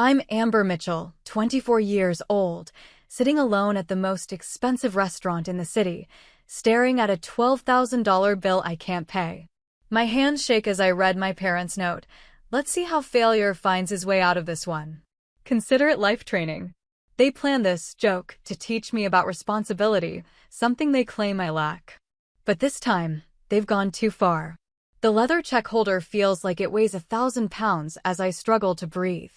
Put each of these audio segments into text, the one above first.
I'm Amber Mitchell, 24 years old, sitting alone at the most expensive restaurant in the city, staring at a $12,000 bill I can't pay. My hands shake as I read my parents' note. Let's see how failure finds his way out of this one. Consider it life training. They planned this joke to teach me about responsibility, something they claim I lack. But this time, they've gone too far. The leather check holder feels like it weighs 1,000 pounds as I struggle to breathe.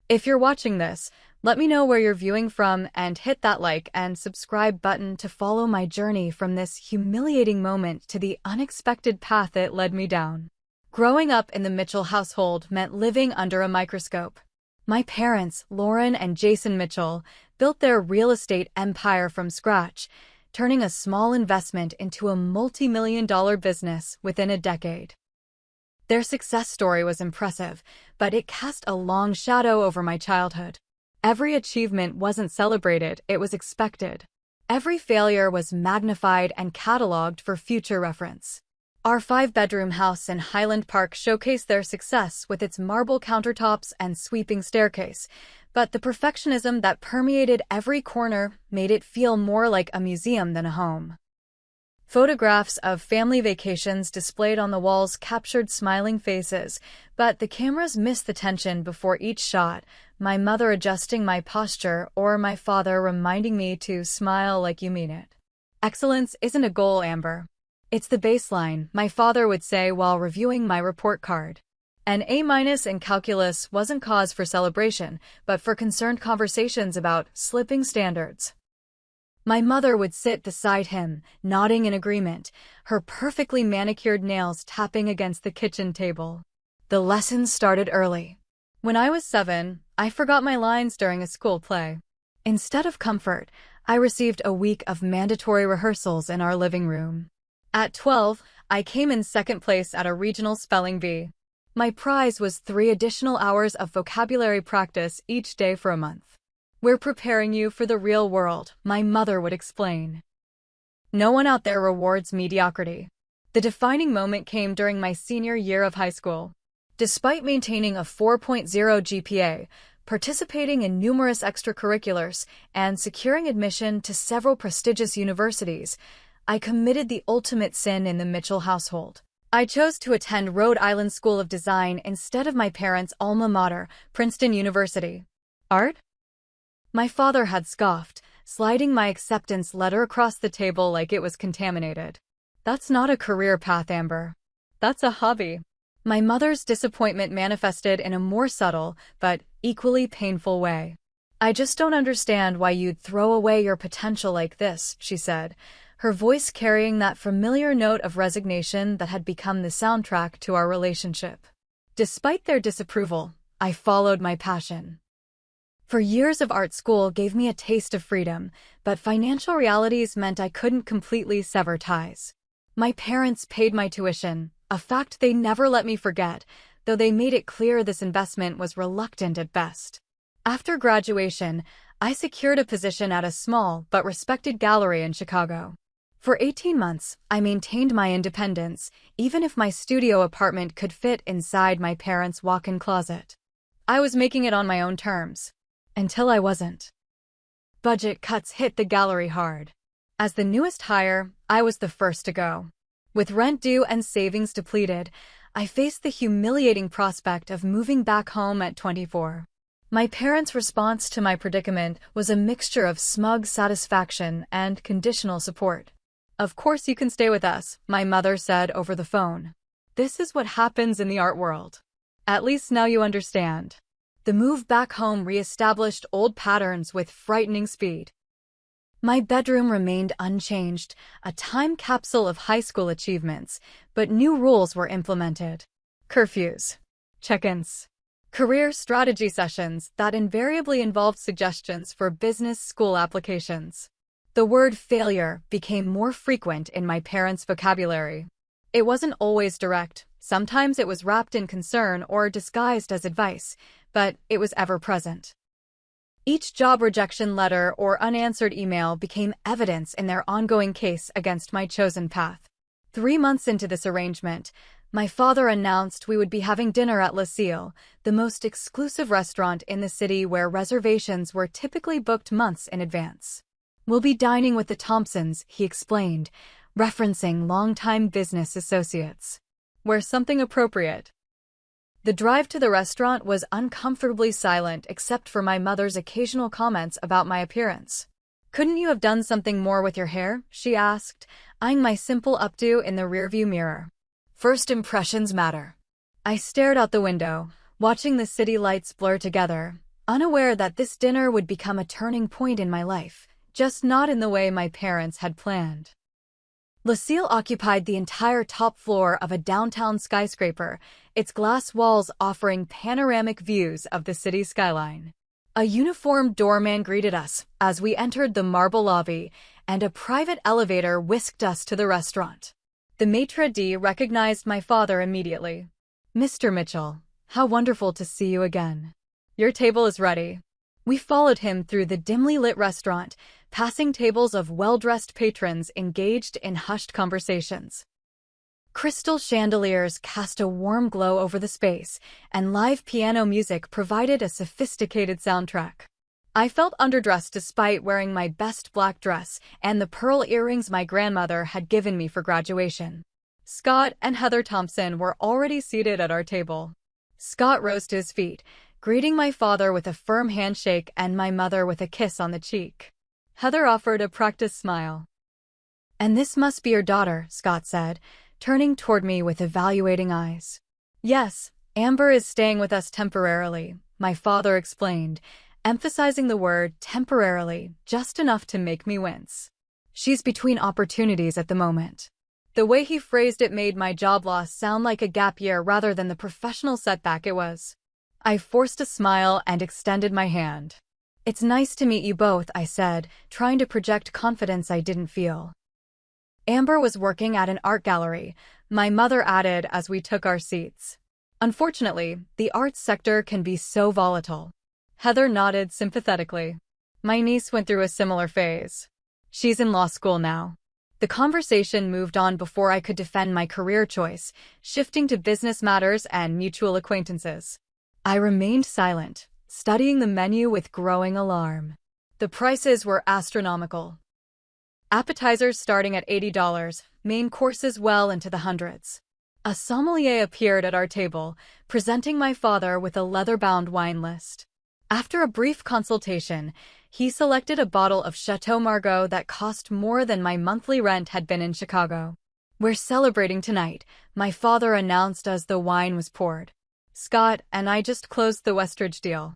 If you're watching this, let me know where you're viewing from and hit that like and subscribe button to follow my journey from this humiliating moment to the unexpected path it led me down. Growing up in the Mitchell household meant living under a microscope. My parents, Lauren and Jason Mitchell, built their real estate empire from scratch, turning a small investment into a multi-million-dollar business within a decade. Their success story was impressive, but it cast a long shadow over my childhood. Every achievement wasn't celebrated, it was expected. Every failure was magnified and cataloged for future reference. Our 5-bedroom house in Highland Park showcased their success with its marble countertops and sweeping staircase, but the perfectionism that permeated every corner made it feel more like a museum than a home. Photographs of family vacations displayed on the walls captured smiling faces, but the cameras missed the tension before each shot, my mother adjusting my posture or my father reminding me to smile like you mean it. Excellence isn't a goal, Amber. It's the baseline, my father would say while reviewing my report card. An A- in calculus wasn't cause for celebration, but for concerned conversations about slipping standards. My mother would sit beside him, nodding in agreement, her perfectly manicured nails tapping against the kitchen table. The lessons started early. When I was 7, I forgot my lines during a school play. Instead of comfort, I received a week of mandatory rehearsals in our living room. At 12, I came in second place at a regional spelling bee. My prize was 3 additional hours of vocabulary practice each day for a month. We're preparing you for the real world, my mother would explain. No one out there rewards mediocrity. The defining moment came during my senior year of high school. Despite maintaining a 4.0 GPA, participating in numerous extracurriculars, and securing admission to several prestigious universities, I committed the ultimate sin in the Mitchell household. I chose to attend Rhode Island School of Design instead of my parents' alma mater, Princeton University. Art? My father had scoffed, sliding my acceptance letter across the table like it was contaminated. That's not a career path, Amber. That's a hobby. My mother's disappointment manifested in a more subtle, but equally painful way. I just don't understand why you'd throw away your potential like this, she said, her voice carrying that familiar note of resignation that had become the soundtrack to our relationship. Despite their disapproval, I followed my passion. For years of art school gave me a taste of freedom, but financial realities meant I couldn't completely sever ties. My parents paid my tuition, a fact they never let me forget, though they made it clear this investment was reluctant at best. After graduation, I secured a position at a small but respected gallery in Chicago. For 18 months, I maintained my independence, even if my studio apartment could fit inside my parents' walk-in closet. I was making it on my own terms. Until I wasn't. Budget cuts hit the gallery hard. As the newest hire, I was the first to go. With rent due and savings depleted, I faced the humiliating prospect of moving back home at 24. My parents' response to my predicament was a mixture of smug satisfaction and conditional support. Of course you can stay with us, my mother said over the phone. This is what happens in the art world. At least now you understand. The move back home re-established old patterns with frightening speed. My bedroom remained unchanged, a time capsule of high school achievements, but new rules were implemented. Curfews, check-ins, career strategy sessions that invariably involved suggestions for business school applications. The word failure became more frequent in my parents' vocabulary. It wasn't always direct. Sometimes it was wrapped in concern or disguised as advice, but it was ever present. Each job rejection letter or unanswered email became evidence in their ongoing case against my chosen path. 3 months into this arrangement, My father announced we would be having dinner at Lucille, the most exclusive restaurant in the city where reservations were typically booked months in advance. We'll be dining with the Thompsons, he explained, referencing longtime business associates. Wear something appropriate. The drive to the restaurant was uncomfortably silent except for my mother's occasional comments about my appearance. Couldn't you have done something more with your hair? She asked, eyeing my simple updo in the rearview mirror. First impressions matter. I stared out the window, watching the city lights blur together, unaware that this dinner would become a turning point in my life, just not in the way my parents had planned. Lucille occupied the entire top floor of a downtown skyscraper, its glass walls offering panoramic views of the city skyline. A uniformed doorman greeted us as we entered the marble lobby, and a private elevator whisked us to the restaurant. The maitre d' recognized my father immediately. Mr. Mitchell, how wonderful to see you again. Your table is ready. We followed him through the dimly lit restaurant, passing tables of well-dressed patrons engaged in hushed conversations. Crystal chandeliers cast a warm glow over the space, and live piano music provided a sophisticated soundtrack. I felt underdressed despite wearing my best black dress and the pearl earrings my grandmother had given me for graduation. Scott and Heather Thompson were already seated at our table. Scott rose to his feet, greeting my father with a firm handshake and my mother with a kiss on the cheek. Heather offered a practiced smile. "And this must be your daughter," Scott said, turning toward me with evaluating eyes. "Yes, Amber is staying with us temporarily," my father explained, emphasizing the word temporarily just enough to make me wince. "She's between opportunities at the moment." The way he phrased it made my job loss sound like a gap year rather than the professional setback it was. I forced a smile and extended my hand. "It's nice to meet you both," I said, trying to project confidence I didn't feel. Amber was working at an art gallery, my mother added as we took our seats. "Unfortunately, the arts sector can be so volatile." Heather nodded sympathetically. "My niece went through a similar phase. She's in law school now." The conversation moved on before I could defend my career choice, shifting to business matters and mutual acquaintances. I remained silent, studying the menu with growing alarm. The prices were astronomical. Appetizers starting at $80, main courses well into the hundreds. A sommelier appeared at our table, presenting my father with a leather-bound wine list. After a brief consultation, he selected a bottle of Chateau Margaux that cost more than my monthly rent had been in Chicago. "We're celebrating tonight," my father announced as the wine was poured. "Scott and I just closed the Westridge deal."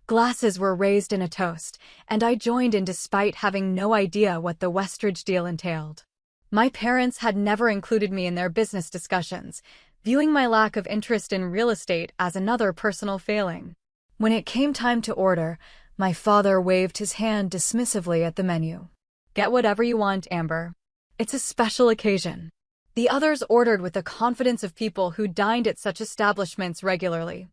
Glasses were raised in a toast, and I joined in despite having no idea what the Westridge deal entailed. My parents had never included me in their business discussions, viewing my lack of interest in real estate as another personal failing. When it came time to order, my father waved his hand dismissively at the menu. "Get whatever you want, Amber. It's a special occasion." The others ordered with the confidence of people who dined at such establishments regularly.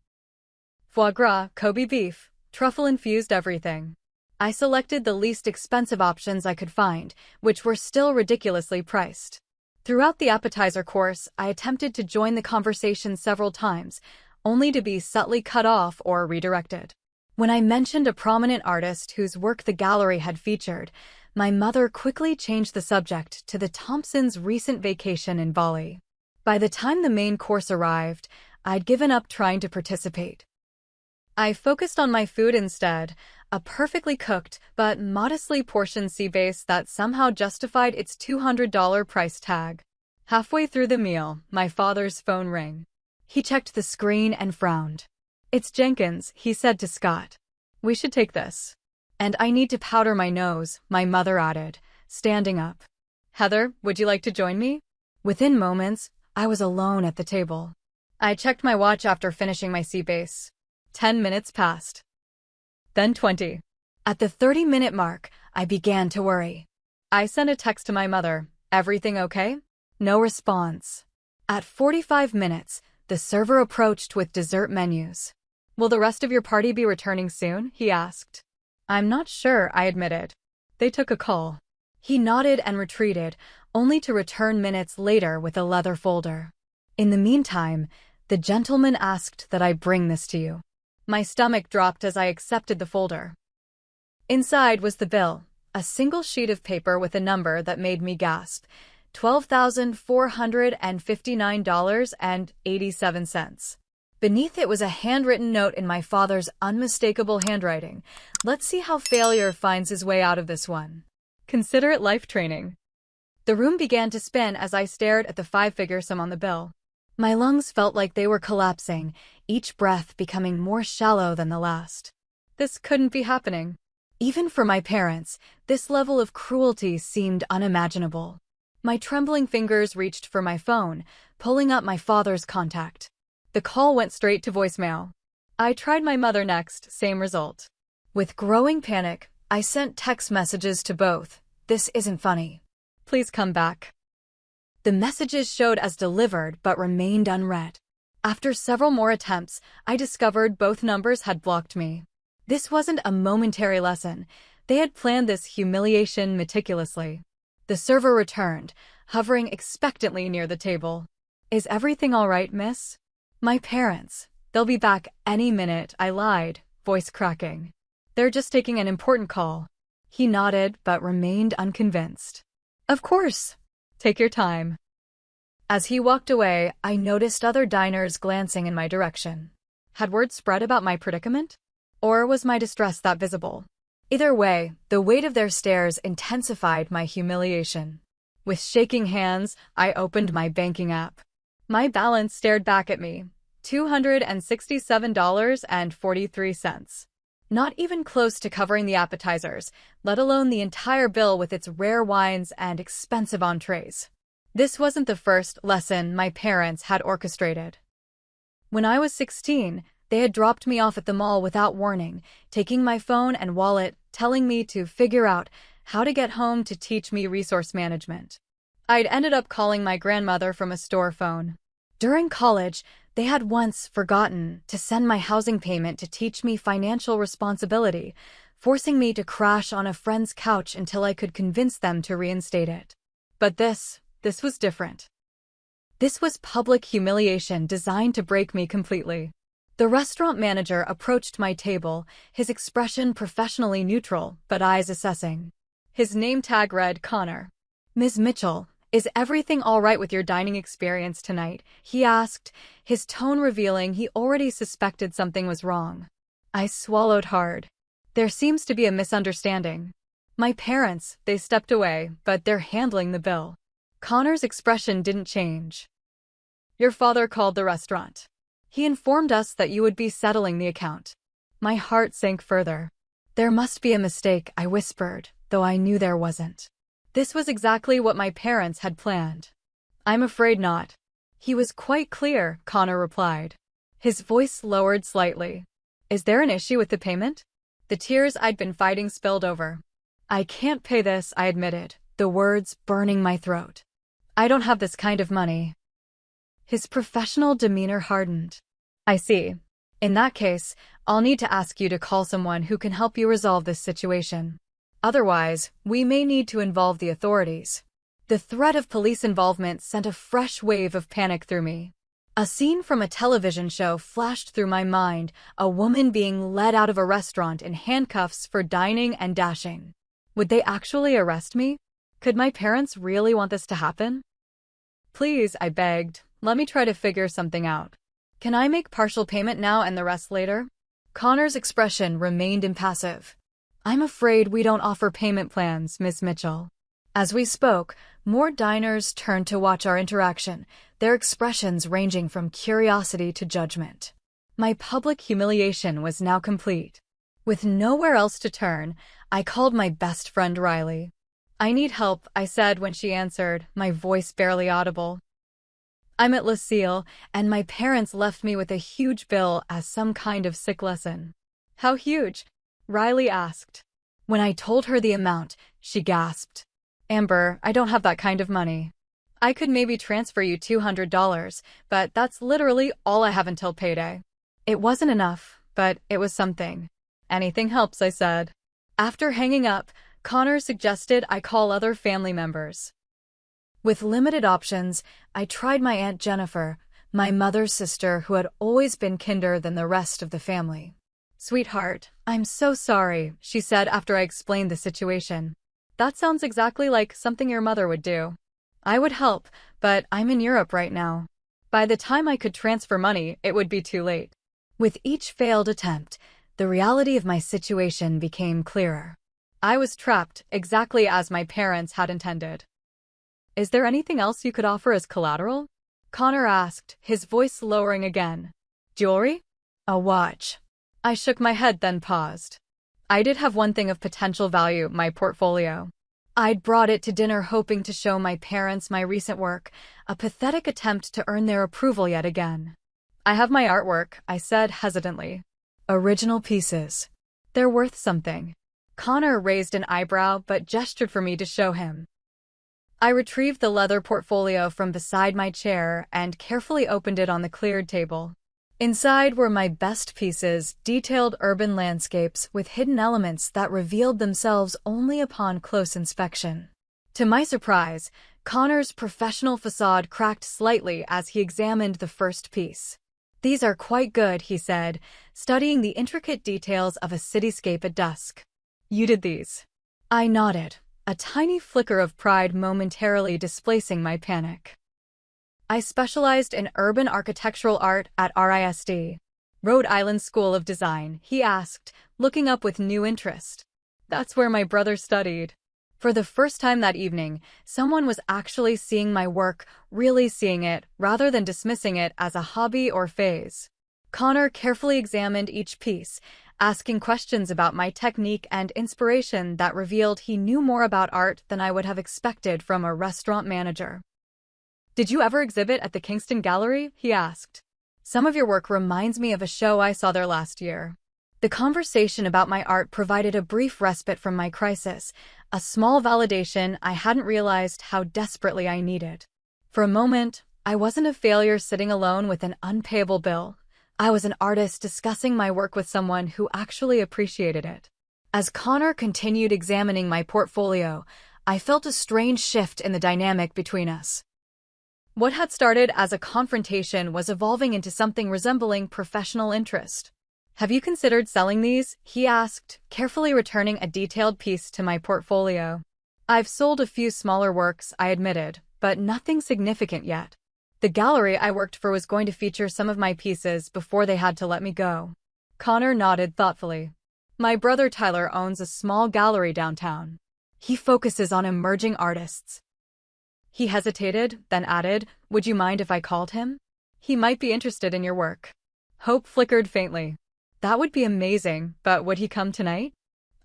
Foie gras, Kobe beef, truffle-infused everything. I selected the least expensive options I could find, which were still ridiculously priced. Throughout the appetizer course, I attempted to join the conversation several times, only to be subtly cut off or redirected. When I mentioned a prominent artist whose work the gallery had featured, my mother quickly changed the subject to the Thompsons' recent vacation in Bali. By the time the main course arrived, I'd given up trying to participate. I focused on my food instead, a perfectly cooked but modestly portioned sea bass that somehow justified its $200 price tag. Halfway through the meal, my father's phone rang. He checked the screen and frowned. "It's Jenkins," he said to Scott. "We should take this." "And I need to powder my nose," my mother added, standing up. "Heather, would you like to join me?" Within moments, I was alone at the table. I checked my watch after finishing my sea bass. 10 minutes passed. Then 20. At the 30-minute mark, I began to worry. I sent a text to my mother, "Everything okay?" No response. At 45 minutes, the server approached with dessert menus. "Will the rest of your party be returning soon?" he asked. "I'm not sure," I admitted. "They took a call." He nodded and retreated, only to return minutes later with a leather folder. In the meantime, the gentleman asked that I bring this to you. My stomach dropped as I accepted the folder. Inside was the bill, a single sheet of paper with a number that made me gasp: $12,459.87. Beneath it was a handwritten note in my father's unmistakable handwriting. Let's see how failure finds his way out of this one. Consider it life training. The room began to spin as I stared at the five-figure sum on the bill. My lungs felt like they were collapsing, each breath becoming more shallow than the last. This couldn't be happening. Even for my parents, this level of cruelty seemed unimaginable. My trembling fingers reached for my phone, pulling up my father's contact. The call went straight to voicemail. I tried my mother next, same result. With growing panic, I sent text messages to both. This isn't funny. Please come back. The messages showed as delivered but remained unread. After several more attempts, I discovered both numbers had blocked me. This wasn't a momentary lesson. They had planned this humiliation meticulously. The server returned, hovering expectantly near the table. Is everything all right, miss? My parents. They'll be back any minute, I lied, voice cracking. They're just taking an important call. He nodded but remained unconvinced. Of course. Take your time. As he walked away, I noticed other diners glancing in my direction. Had word spread about my predicament? Or was my distress that visible? Either way, the weight of their stares intensified my humiliation. With shaking hands, I opened my banking app. My balance stared back at me, $267.43. Not even close to covering the appetizers, let alone the entire bill with its rare wines and expensive entrees. This wasn't the first lesson my parents had orchestrated. When I was 16, they had dropped me off at the mall without warning, taking my phone and wallet, telling me to figure out how to get home to teach me resource management. I'd ended up calling my grandmother from a store phone. During college, they had once forgotten to send my housing payment to teach me financial responsibility, forcing me to crash on a friend's couch until I could convince them to reinstate it. But this was different. This was public humiliation designed to break me completely. The restaurant manager approached my table, his expression professionally neutral, but eyes assessing. His name tag read Connor. Ms. Mitchell, is everything all right with your dining experience tonight? He asked, his tone revealing he already suspected something was wrong. I swallowed hard. There seems to be a misunderstanding. My parents, they stepped away, but they're handling the bill. Connor's expression didn't change. Your father called the restaurant. He informed us that you would be settling the account. My heart sank further. There must be a mistake, I whispered, though I knew there wasn't. This was exactly what my parents had planned. I'm afraid not. He was quite clear, Connor replied. His voice lowered slightly. Is there an issue with the payment? The tears I'd been fighting spilled over. I can't pay this, I admitted, the words burning my throat. I don't have this kind of money. His professional demeanor hardened. I see. In that case, I'll need to ask you to call someone who can help you resolve this situation. Otherwise, we may need to involve the authorities. The threat of police involvement sent a fresh wave of panic through me. A scene from a television show flashed through my mind, a woman being led out of a restaurant in handcuffs for dining and dashing. Would they actually arrest me? Could my parents really want this to happen? Please, I begged, let me try to figure something out. Can I make partial payment now and the rest later? Connor's expression remained impassive. I'm afraid we don't offer payment plans, Miss Mitchell. As we spoke, more diners turned to watch our interaction, their expressions ranging from curiosity to judgment. My public humiliation was now complete. With nowhere else to turn, I called my best friend Riley. I need help, I said when she answered, my voice barely audible. I'm at Lucille, and my parents left me with a huge bill as some kind of sick lesson. How huge? Riley asked. When I told her the amount, she gasped. Amber, I don't have that kind of money. I could maybe transfer you $200, but that's literally all I have until payday. It wasn't enough, but it was something. Anything helps, I said. After hanging up, Connor suggested I call other family members. With limited options, I tried my Aunt Jennifer, my mother's sister who had always been kinder than the rest of the family. "Sweetheart, I'm so sorry," she said after I explained the situation. "That sounds exactly like something your mother would do. I would help, but I'm in Europe right now. By the time I could transfer money, it would be too late." With each failed attempt, the reality of my situation became clearer. I was trapped exactly as my parents had intended. "Is there anything else you could offer as collateral?" Connor asked, his voice lowering again. "Jewelry? A watch?" I shook my head, then paused. I did have one thing of potential value, my portfolio. I'd brought it to dinner hoping to show my parents my recent work, a pathetic attempt to earn their approval yet again. "I have my artwork," I said hesitantly. "Original pieces. They're worth something." Connor raised an eyebrow but gestured for me to show him. I retrieved the leather portfolio from beside my chair and carefully opened it on the cleared table. Inside were my best pieces, detailed urban landscapes with hidden elements that revealed themselves only upon close inspection. To my surprise, Connor's professional facade cracked slightly as he examined the first piece. "These are quite good," he said, studying the intricate details of a cityscape at dusk. "You did these?" I nodded, a tiny flicker of pride momentarily displacing my panic. "I specialized in urban architectural art at RISD, Rhode Island School of Design," he asked, looking up with new interest. "That's where my brother studied." For the first time that evening, someone was actually seeing my work, really seeing it, rather than dismissing it as a hobby or phase. Connor carefully examined each piece, asking questions about my technique and inspiration that revealed he knew more about art than I would have expected from a restaurant manager. "Did you ever exhibit at the Kingston Gallery?" he asked. "Some of your work reminds me of a show I saw there last year." The conversation about my art provided a brief respite from my crisis, a small validation I hadn't realized how desperately I needed. For a moment, I wasn't a failure sitting alone with an unpayable bill. I was an artist discussing my work with someone who actually appreciated it. As Connor continued examining my portfolio, I felt a strange shift in the dynamic between us. What had started as a confrontation was evolving into something resembling professional interest. "Have you considered selling these?" he asked, carefully returning a detailed piece to my portfolio. "I've sold a few smaller works," I admitted, "but nothing significant yet. The gallery I worked for was going to feature some of my pieces before they had to let me go." Connor nodded thoughtfully. "My brother Tyler owns a small gallery downtown. He focuses on emerging artists." He hesitated, then added, "Would you mind if I called him? He might be interested in your work." Hope flickered faintly. "That would be amazing, but would he come tonight?"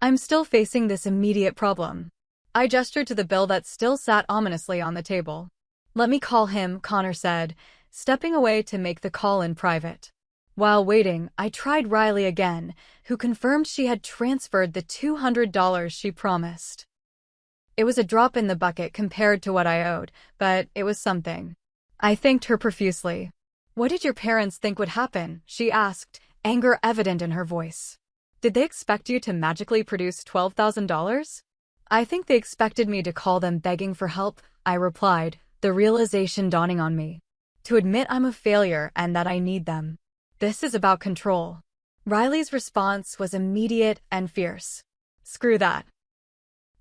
I'm still facing this immediate problem. I gestured to the bill that still sat ominously on the table. "Let me call him," Connor said, stepping away to make the call in private. While waiting, I tried Riley again, who confirmed she had transferred the $200 she promised. It was a drop in the bucket compared to what I owed, but it was something. I thanked her profusely. "What did your parents think would happen?" she asked, anger evident in her voice. "Did they expect you to magically produce $12,000? "I think they expected me to call them begging for help," I replied, the realization dawning on me. "To admit I'm a failure and that I need them. This is about control." Riley's response was immediate and fierce. "Screw that.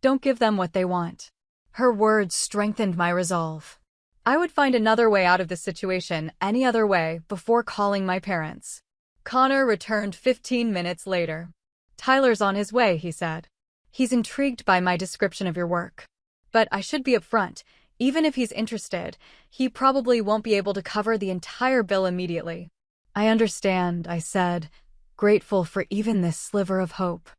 Don't give them what they want." Her words strengthened my resolve. I would find another way out of this situation, any other way, before calling my parents. Connor returned 15 minutes later. "Tyler's on his way," he said. "He's intrigued by my description of your work. But I should be upfront. Even if he's interested, he probably won't be able to cover the entire bill immediately." "I understand," I said, grateful for even this sliver of hope.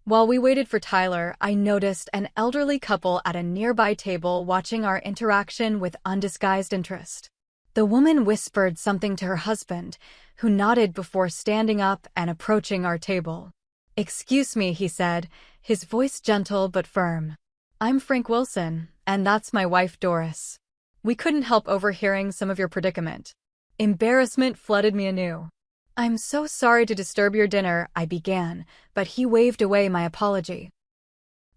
While we waited for Tyler, I noticed an elderly couple at a nearby table watching our interaction with undisguised interest. The woman whispered something to her husband, who nodded before standing up and approaching our table. "Excuse me," he said, his voice gentle but firm. "I'm Frank Wilson, and that's my wife Doris. We couldn't help overhearing some of your predicament." Embarrassment flooded me anew. "I'm so sorry to disturb your dinner," I began, but he waved away my apology.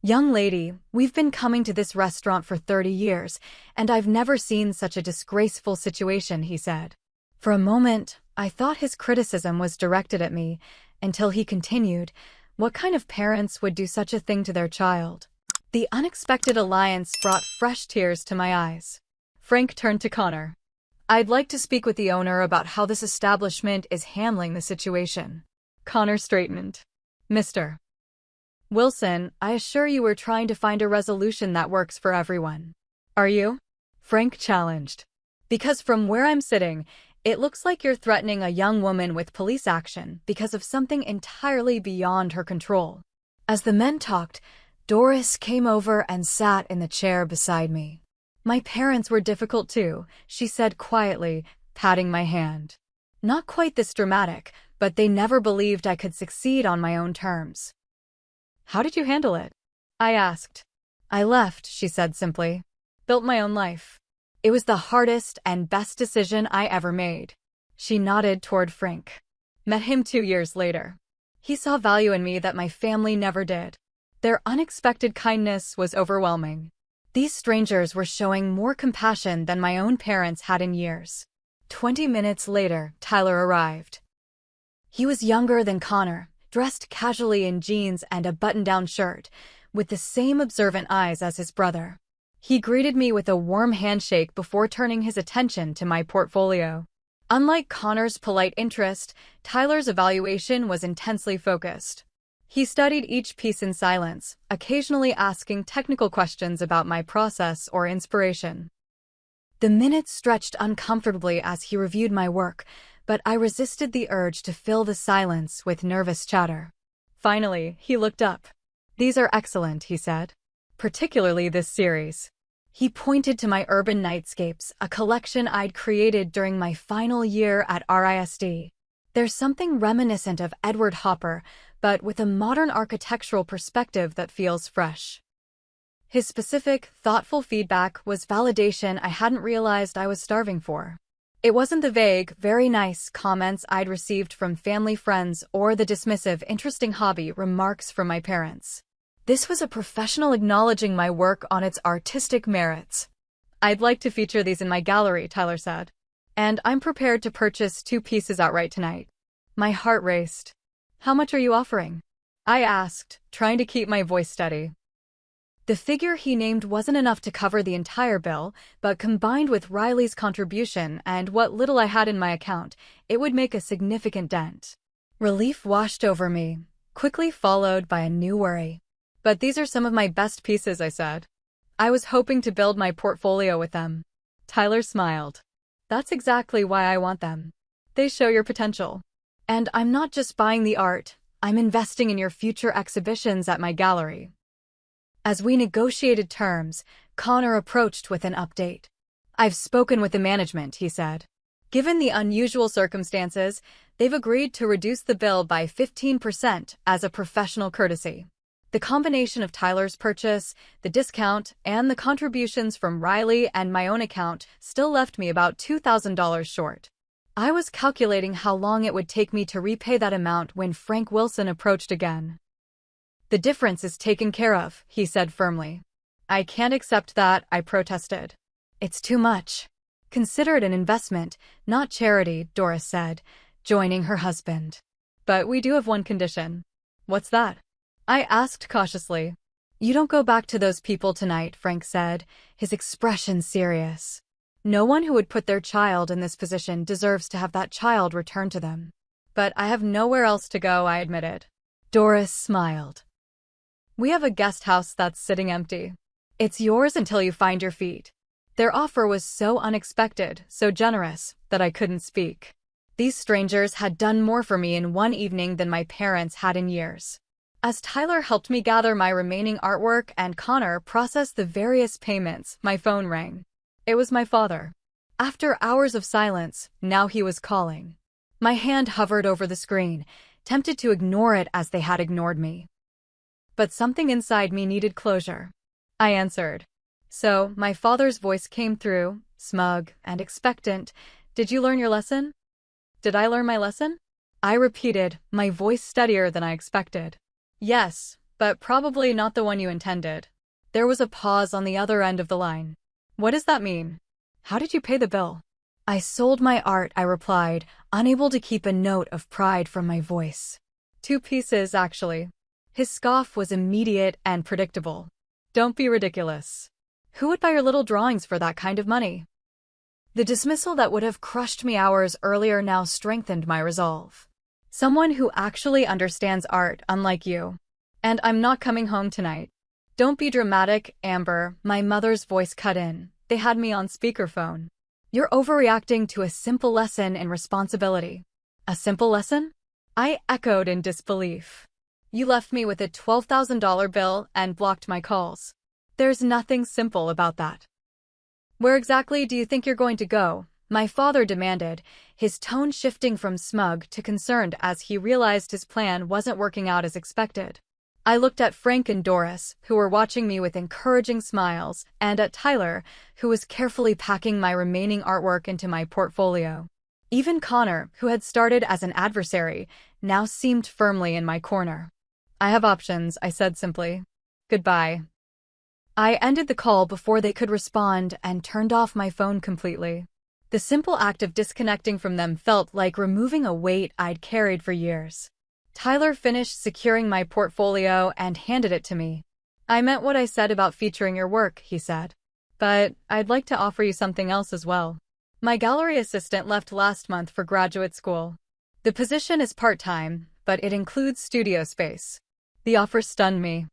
"Young lady, we've been coming to this restaurant for 30 years, and I've never seen such a disgraceful situation," he said. For a moment, I thought his criticism was directed at me, until he continued, "What kind of parents would do such a thing to their child?" The unexpected alliance brought fresh tears to my eyes. Frank turned to Connor. "I'd like to speak with the owner about how this establishment is handling the situation." Connor straightened. "Mr. Wilson, I assure you we're trying to find a resolution that works for everyone." "Are you?" Frank challenged. "Because from where I'm sitting, it looks like you're threatening a young woman with police action because of something entirely beyond her control." As the men talked, Doris came over and sat in the chair beside me. "My parents were difficult too," she said quietly, patting my hand. "Not quite this dramatic, but they never believed I could succeed on my own terms." "How did you handle it?" I asked. "I left," she said simply. "Built my own life. It was the hardest and best decision I ever made." She nodded toward Frank. "Met him 2 years later. He saw value in me that my family never did." Their unexpected kindness was overwhelming. These strangers were showing more compassion than my own parents had in years. 20 minutes later, Tyler arrived. He was younger than Connor, dressed casually in jeans and a button-down shirt, with the same observant eyes as his brother. He greeted me with a warm handshake before turning his attention to my portfolio. Unlike Connor's polite interest, Tyler's evaluation was intensely focused. He studied each piece in silence, occasionally asking technical questions about my process or inspiration. The minutes stretched uncomfortably as he reviewed my work, but I resisted the urge to fill the silence with nervous chatter. Finally, he looked up. "These are excellent," he said. "Particularly this series." He pointed to my urban nightscapes, a collection I'd created during my final year at RISD. There's something reminiscent of Edward Hopper, but with a modern architectural perspective that feels fresh. His specific, thoughtful feedback was validation I hadn't realized I was starving for. It wasn't the vague, very nice comments I'd received from family friends or the dismissive, interesting hobby remarks from my parents. This was a professional acknowledging my work on its artistic merits. "I'd like to feature these in my gallery," Tyler said. "And I'm prepared to purchase 2 pieces outright tonight." My heart raced. "How much are you offering?" I asked, trying to keep my voice steady. The figure he named wasn't enough to cover the entire bill, but combined with Riley's contribution and what little I had in my account, it would make a significant dent. Relief washed over me, quickly followed by a new worry. "But these are some of my best pieces," I said. "I was hoping to build my portfolio with them." Tyler smiled. "That's exactly why I want them. They show your potential. And I'm not just buying the art, I'm investing in your future exhibitions at my gallery." As we negotiated terms, Connor approached with an update. "I've spoken with the management," he said. "Given the unusual circumstances, they've agreed to reduce the bill by 15% as a professional courtesy." The combination of Tyler's purchase, the discount, and the contributions from Riley and my own account still left me about $2,000 short. I was calculating how long it would take me to repay that amount when Frank Wilson approached again. "The difference is taken care of," he said firmly. "I can't accept that," I protested. "It's too much. Consider it an investment, not charity," Doris said, joining her husband. "But we do have one condition." "What's that?" I asked cautiously. "You don't go back to those people tonight," Frank said, his expression serious. "No one who would put their child in this position deserves to have that child returned to them." "But I have nowhere else to go," I admitted. Doris smiled. "We have a guest house that's sitting empty. It's yours until you find your feet." Their offer was so unexpected, so generous, that I couldn't speak. These strangers had done more for me in one evening than my parents had in years. As Tyler helped me gather my remaining artwork and Connor processed the various payments, my phone rang. It was my father. After hours of silence, now he was calling. My hand hovered over the screen, tempted to ignore it as they had ignored me. But something inside me needed closure. I answered. So, my father's voice came through, smug and expectant. "Did you learn your lesson?" "Did I learn my lesson?" I repeated, my voice steadier than I expected. "Yes, but probably not the one you intended. There was a pause on the other end of the line. What does that mean? How did you pay the bill? I sold my art, I replied, unable to keep a note of pride from my voice. 2 pieces, actually. His scoff was immediate and predictable. Don't be ridiculous. Who would buy your little drawings for that kind of money? The dismissal that would have crushed me hours earlier now strengthened my resolve. Someone who actually understands art, unlike you. And I'm not coming home tonight. Don't be dramatic, Amber, my mother's voice cut in. They had me on speakerphone. You're overreacting to a simple lesson in responsibility. A simple lesson? I echoed in disbelief. You left me with a $12,000 bill and blocked my calls. There's nothing simple about that. Where exactly do you think you're going to go? My father demanded, his tone shifting from smug to concerned as he realized his plan wasn't working out as expected. I looked at Frank and Doris, who were watching me with encouraging smiles, and at Tyler, who was carefully packing my remaining artwork into my portfolio. Even Connor, who had started as an adversary, now seemed firmly in my corner. I have options, I said simply. Goodbye. I ended the call before they could respond and turned off my phone completely. The simple act of disconnecting from them felt like removing a weight I'd carried for years. Tyler finished securing my portfolio and handed it to me. I meant what I said about featuring your work, he said. But I'd like to offer you something else as well. My gallery assistant left last month for graduate school. The position is part-time, but it includes studio space. The offer stunned me.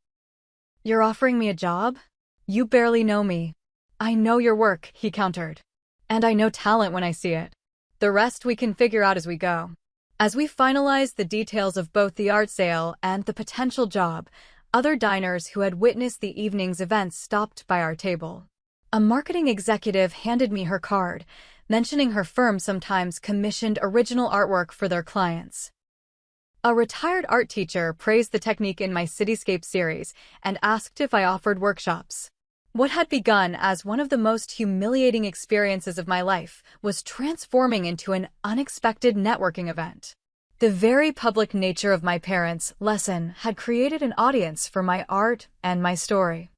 You're offering me a job? You barely know me. I know your work, he countered. And I know talent when I see it. The rest we can figure out as we go. As we finalized the details of both the art sale and the potential job, other diners who had witnessed the evening's events stopped by our table. A marketing executive handed me her card, mentioning her firm sometimes commissioned original artwork for their clients. A retired art teacher praised the technique in my cityscape series and asked if I offered workshops. What had begun as one of the most humiliating experiences of my life was transforming into an unexpected networking event. The very public nature of my parents' lesson had created an audience for my art and my story.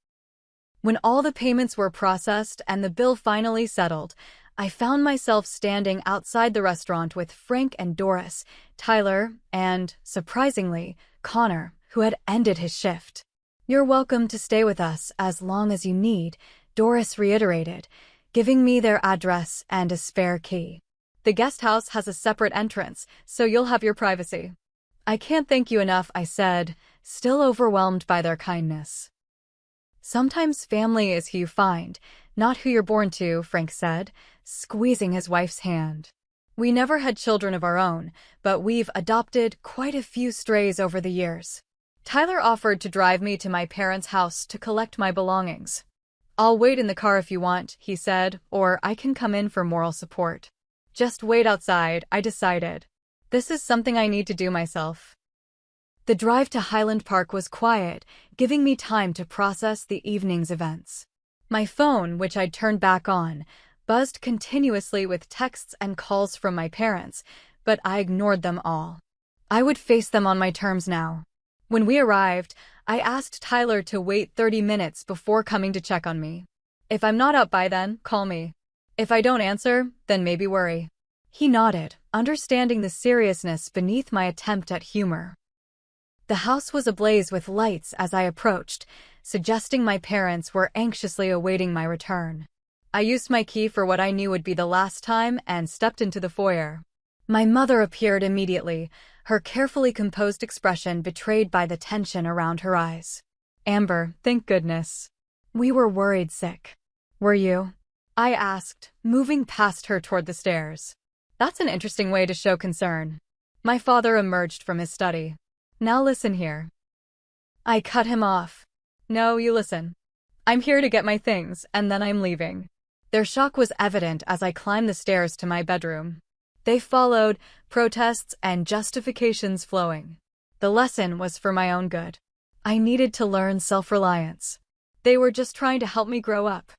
When all the payments were processed and the bill finally settled, I found myself standing outside the restaurant with Frank and Doris, Tyler, and, surprisingly, Connor, who had ended his shift. You're welcome to stay with us as long as you need, Doris reiterated, giving me their address and a spare key. The guest house has a separate entrance, so you'll have your privacy. I can't thank you enough, I said, still overwhelmed by their kindness. Sometimes family is who you find, not who you're born to, Frank said, squeezing his wife's hand. We never had children of our own, but we've adopted quite a few strays over the years. Tyler offered to drive me to my parents' house to collect my belongings. I'll wait in the car if you want, he said, or I can come in for moral support. Just wait outside, I decided. This is something I need to do myself. The drive to Highland Park was quiet, giving me time to process the evening's events. My phone, which I'd turned back on, buzzed continuously with texts and calls from my parents, but I ignored them all. I would face them on my terms now. When we arrived, I asked Tyler to wait 30 minutes before coming to check on me. If I'm not up by then, call me. If I don't answer, then maybe worry. He nodded, understanding the seriousness beneath my attempt at humor. The house was ablaze with lights as I approached, suggesting my parents were anxiously awaiting my return. I used my key for what I knew would be the last time and stepped into the foyer. My mother appeared immediately, her carefully composed expression betrayed by the tension around her eyes. Amber, thank goodness. We were worried sick. Were you? I asked, moving past her toward the stairs. That's an interesting way to show concern. My father emerged from his study. Now listen here. I cut him off. No, you listen. I'm here to get my things, and then I'm leaving. Their shock was evident as I climbed the stairs to my bedroom. They followed, protests and justifications flowing. The lesson was for my own good. I needed to learn self-reliance. They were just trying to help me grow up.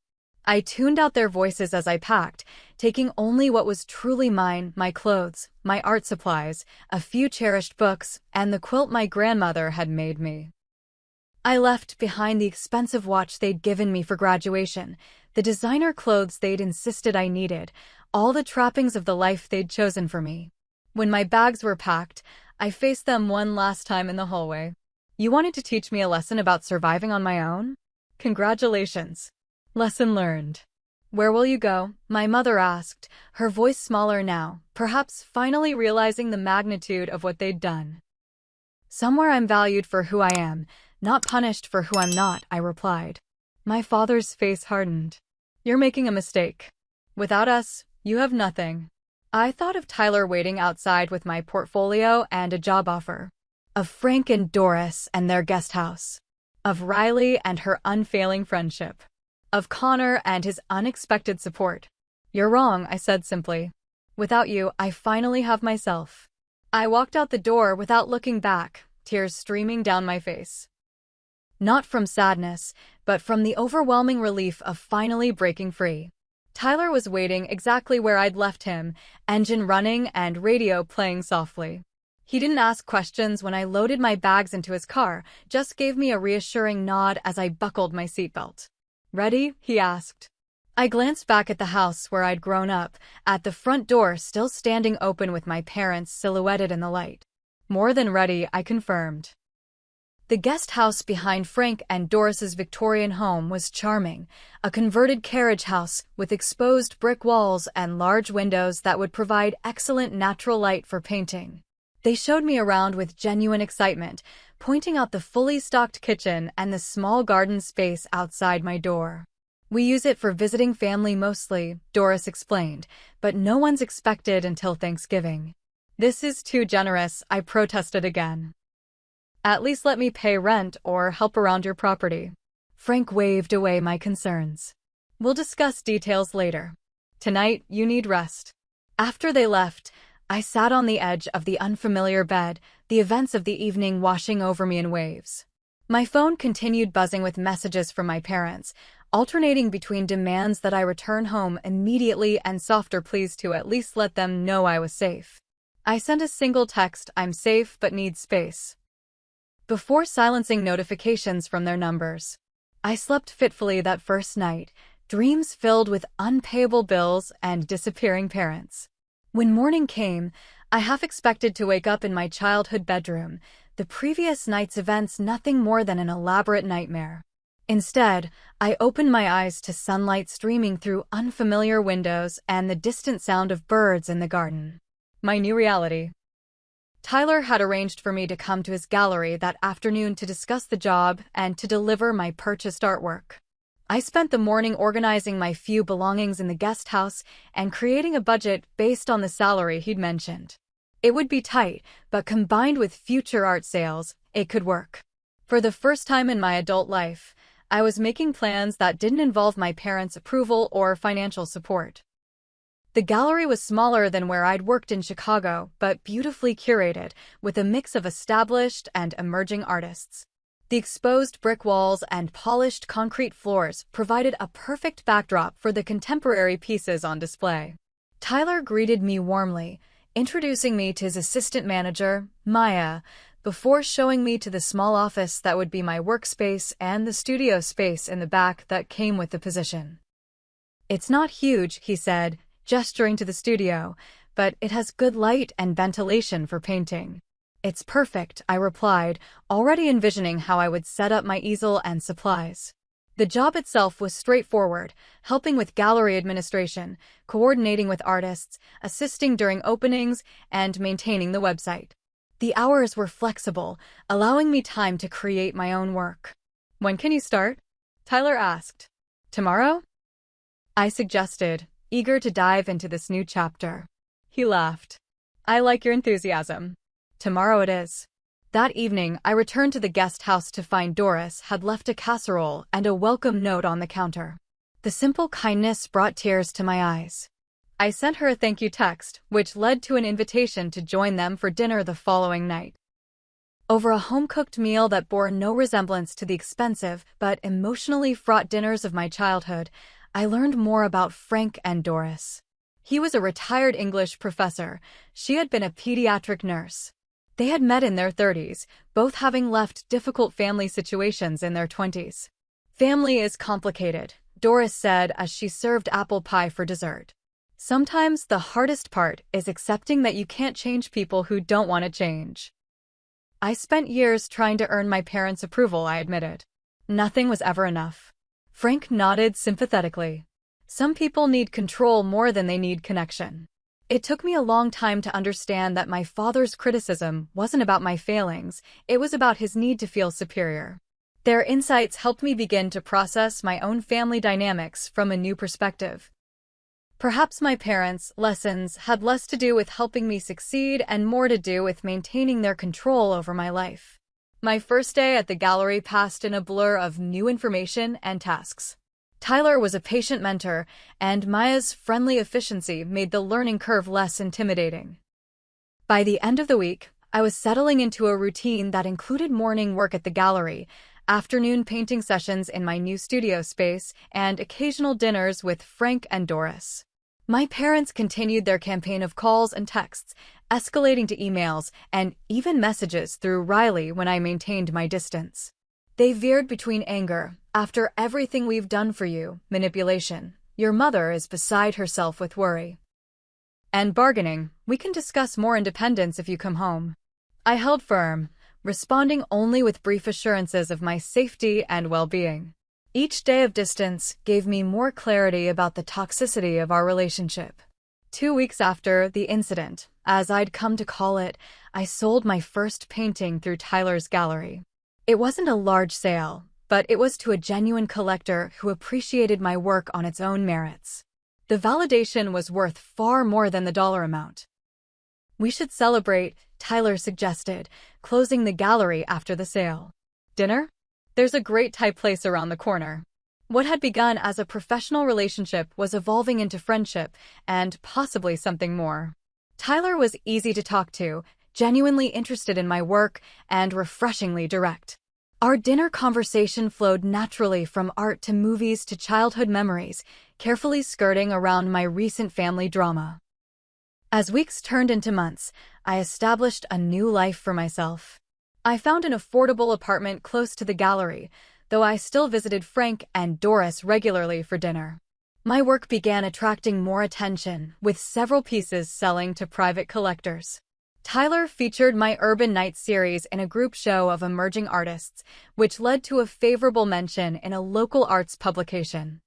I tuned out their voices as I packed, taking only what was truly mine, my clothes, my art supplies, a few cherished books, and the quilt my grandmother had made me. I left behind the expensive watch they'd given me for graduation, the designer clothes they'd insisted I needed, all the trappings of the life they'd chosen for me. When my bags were packed, I faced them one last time in the hallway. "You wanted to teach me a lesson about surviving on my own? Congratulations. Lesson learned." "Where will you go?" my mother asked, her voice smaller now, perhaps finally realizing the magnitude of what they'd done. "Somewhere I'm valued for who I am, not punished for who I'm not," I replied. My father's face hardened. "You're making a mistake. Without us, you have nothing." I thought of Tyler waiting outside with my portfolio and a job offer. Of Frank and Doris and their guest house. Of Riley and her unfailing friendship. Of Connor and his unexpected support. "You're wrong," I said simply. "Without you, I finally have myself." I walked out the door without looking back, tears streaming down my face. Not from sadness, but from the overwhelming relief of finally breaking free. Tyler was waiting exactly where I'd left him, engine running and radio playing softly. He didn't ask questions when I loaded my bags into his car, just gave me a reassuring nod as I buckled my seatbelt. "Ready?" he asked. I glanced back at the house where I'd grown up, at the front door still standing open with my parents silhouetted in the light. "More than ready," I confirmed. The guest house behind Frank and Doris's Victorian home was charming, a converted carriage house with exposed brick walls and large windows that would provide excellent natural light for painting. They showed me around with genuine excitement, pointing out the fully stocked kitchen and the small garden space outside my door. "We use it for visiting family mostly," Doris explained, "but no one's expected until Thanksgiving." "This is too generous," I protested again. "At least let me pay rent or help around your property." Frank waved away my concerns. "We'll discuss details later. Tonight, you need rest." After they left, I sat on the edge of the unfamiliar bed, the events of the evening washing over me in waves. My phone continued buzzing with messages from my parents, alternating between demands that I return home immediately and softer pleas to at least let them know I was safe. I sent a single text, "I'm safe but need space," before silencing notifications from their numbers. I slept fitfully that first night, dreams filled with unpayable bills and disappearing parents. When morning came, I half expected to wake up in my childhood bedroom, the previous night's events nothing more than an elaborate nightmare. Instead, I opened my eyes to sunlight streaming through unfamiliar windows and the distant sound of birds in the garden. My new reality. Tyler had arranged for me to come to his gallery that afternoon to discuss the job and to deliver my purchased artwork. I spent the morning organizing my few belongings in the guest house and creating a budget based on the salary he'd mentioned. It would be tight, but combined with future art sales, it could work. For the first time in my adult life, I was making plans that didn't involve my parents' approval or financial support. The gallery was smaller than where I'd worked in Chicago, but beautifully curated, with a mix of established and emerging artists. The exposed brick walls and polished concrete floors provided a perfect backdrop for the contemporary pieces on display. Tyler greeted me warmly, introducing me to his assistant manager, Maya, before showing me to the small office that would be my workspace and the studio space in the back that came with the position. "It's not huge," he said, gesturing to the studio, "but it has good light and ventilation for painting." "It's perfect," I replied, already envisioning how I would set up my easel and supplies. The job itself was straightforward, helping with gallery administration, coordinating with artists, assisting during openings, and maintaining the website. The hours were flexible, allowing me time to create my own work. "When can you start?" Tyler asked. "Tomorrow?" I suggested, eager to dive into this new chapter. He laughed. "I like your enthusiasm. Tomorrow it is." That evening, I returned to the guest house to find Doris had left a casserole and a welcome note on the counter. The simple kindness brought tears to my eyes. I sent her a thank you text, which led to an invitation to join them for dinner the following night. Over a home-cooked meal that bore no resemblance to the expensive but emotionally fraught dinners of my childhood, I learned more about Frank and Doris. He was a retired English professor. She had been a pediatric nurse. They had met in their 30s, both having left difficult family situations in their 20s. "Family is complicated," Doris said as she served apple pie for dessert. "Sometimes the hardest part is accepting that you can't change people who don't want to change." "I spent years trying to earn my parents' approval," I admitted. "Nothing was ever enough." Frank nodded sympathetically. "Some people need control more than they need connection." It took me a long time to understand that my father's criticism wasn't about my failings, it was about his need to feel superior. Their insights helped me begin to process my own family dynamics from a new perspective. Perhaps my parents' lessons had less to do with helping me succeed and more to do with maintaining their control over my life. My first day at the gallery passed in a blur of new information and tasks. Tyler was a patient mentor, and Maya's friendly efficiency made the learning curve less intimidating. By the end of the week, I was settling into a routine that included morning work at the gallery, afternoon painting sessions in my new studio space, and occasional dinners with Frank and Doris. My parents continued their campaign of calls and texts, escalating to emails and even messages through Riley when I maintained my distance. They veered between anger, "After everything we've done for you," manipulation, "Your mother is beside herself with worry," and bargaining, "We can discuss more independence if you come home." I held firm, responding only with brief assurances of my safety and well-being. Each day of distance gave me more clarity about the toxicity of our relationship. 2 weeks after the incident, as I'd come to call it, I sold my first painting through Tyler's gallery. It wasn't a large sale, but it was to a genuine collector who appreciated my work on its own merits. The validation was worth far more than the dollar amount. "We should celebrate," Tyler suggested, closing the gallery after the sale. "Dinner? There's a great Thai place around the corner." What had begun as a professional relationship was evolving into friendship and possibly something more. Tyler was easy to talk to, genuinely interested in my work, and refreshingly direct. Our dinner conversation flowed naturally from art to movies to childhood memories, carefully skirting around my recent family drama. As weeks turned into months, I established a new life for myself. I found an affordable apartment close to the gallery, though I still visited Frank and Doris regularly for dinner. My work began attracting more attention, with several pieces selling to private collectors. Tyler featured my Urban Nights series in a group show of emerging artists, which led to a favorable mention in a local arts publication.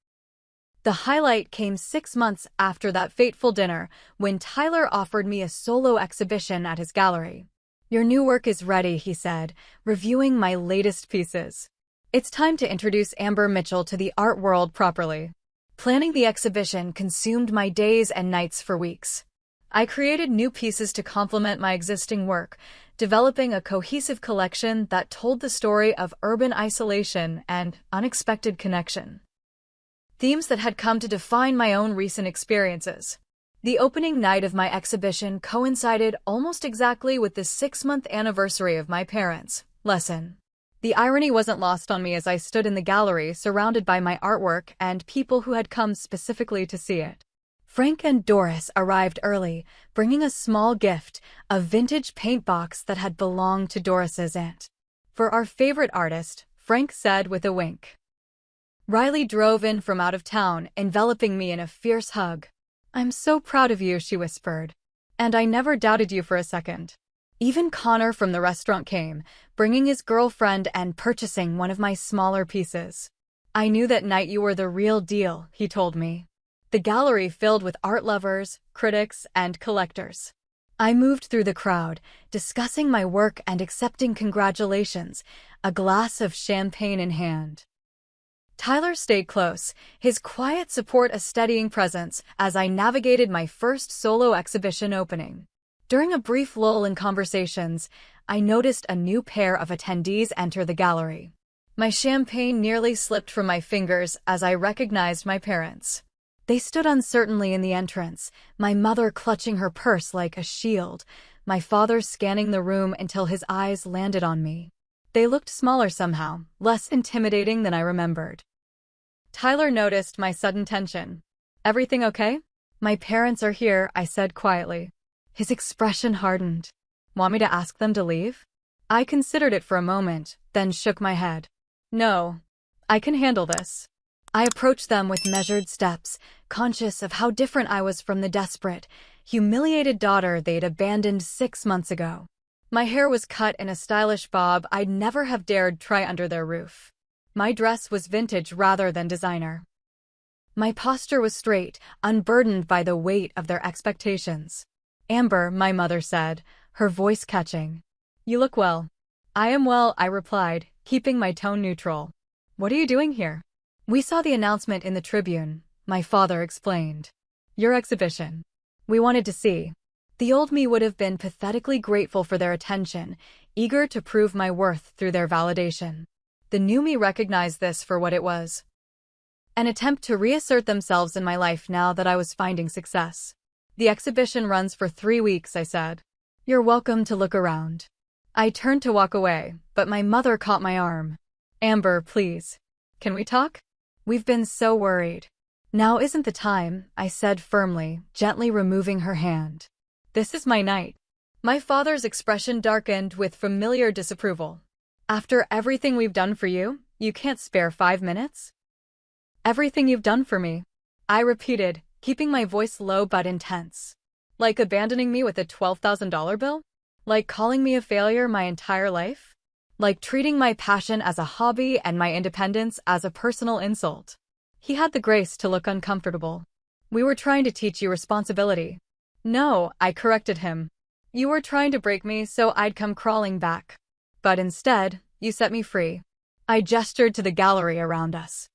The highlight came 6 months after that fateful dinner, when Tyler offered me a solo exhibition at his gallery. "Your new work is ready," he said, reviewing my latest pieces. "It's time to introduce Amber Mitchell to the art world properly." Planning the exhibition consumed my days and nights for weeks. I created new pieces to complement my existing work, developing a cohesive collection that told the story of urban isolation and unexpected connection. Themes that had come to define my own recent experiences. The opening night of my exhibition coincided almost exactly with the 6-month anniversary of my parents' lesson. The irony wasn't lost on me as I stood in the gallery surrounded by my artwork and people who had come specifically to see it. Frank and Doris arrived early, bringing a small gift, a vintage paint box that had belonged to Doris's aunt. "For our favorite artist," Frank said with a wink. Riley drove in from out of town, enveloping me in a fierce hug. "I'm so proud of you," she whispered. "And I never doubted you for a second." Even Connor from the restaurant came, bringing his girlfriend and purchasing one of my smaller pieces. "I knew that night you were the real deal," he told me. The gallery filled with art lovers, critics, and collectors. I moved through the crowd, discussing my work and accepting congratulations, a glass of champagne in hand. Tyler stayed close, his quiet support a steadying presence as I navigated my first solo exhibition opening. During a brief lull in conversations, I noticed a new pair of attendees enter the gallery. My champagne nearly slipped from my fingers as I recognized my parents. They stood uncertainly in the entrance, my mother clutching her purse like a shield, my father scanning the room until his eyes landed on me. They looked smaller somehow, less intimidating than I remembered. Tyler noticed my sudden tension. "Everything okay?" "My parents are here," I said quietly. His expression hardened. Want me to ask them to leave? I considered it for a moment, then shook my head. No, I can handle this. I approached them with measured steps, conscious of how different I was from the desperate, humiliated daughter they'd abandoned 6 months ago. My hair was cut in a stylish bob I'd never have dared try under their roof. My dress was vintage rather than designer. My posture was straight, unburdened by the weight of their expectations. Amber, my mother said, her voice catching. You look well. I am well, I replied, keeping my tone neutral. What are you doing here? We saw the announcement in the Tribune, my father explained. Your exhibition. We wanted to see. The old me would have been pathetically grateful for their attention, eager to prove my worth through their validation. The new me recognized this for what it was. An attempt to reassert themselves in my life now that I was finding success. The exhibition runs for 3 weeks, I said. You're welcome to look around. I turned to walk away, but my mother caught my arm. Amber, please. Can we talk? We've been so worried. Now isn't the time, I said firmly, gently removing her hand. This is my night. My father's expression darkened with familiar disapproval. After everything we've done for you, you can't spare 5 minutes? Everything you've done for me, I repeated, keeping my voice low but intense. Like abandoning me with a $12,000 bill? Like calling me a failure my entire life? Like treating my passion as a hobby and my independence as a personal insult? He had the grace to look uncomfortable. We were trying to teach you responsibility. No, I corrected him. You were trying to break me so I'd come crawling back. But instead, you set me free. I gestured to the gallery around us.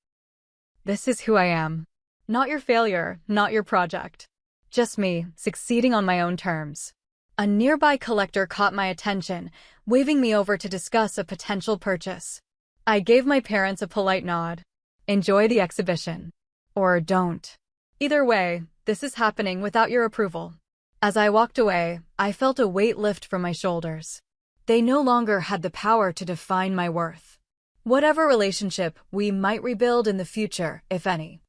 This is who I am. Not your failure, not your project. Just me, succeeding on my own terms. A nearby collector caught my attention, waving me over to discuss a potential purchase. I gave my parents a polite nod. Enjoy the exhibition. Or don't. Either way, this is happening without your approval. As I walked away, I felt a weight lift from my shoulders. They no longer had the power to define my worth. Whatever relationship we might rebuild in the future, if any,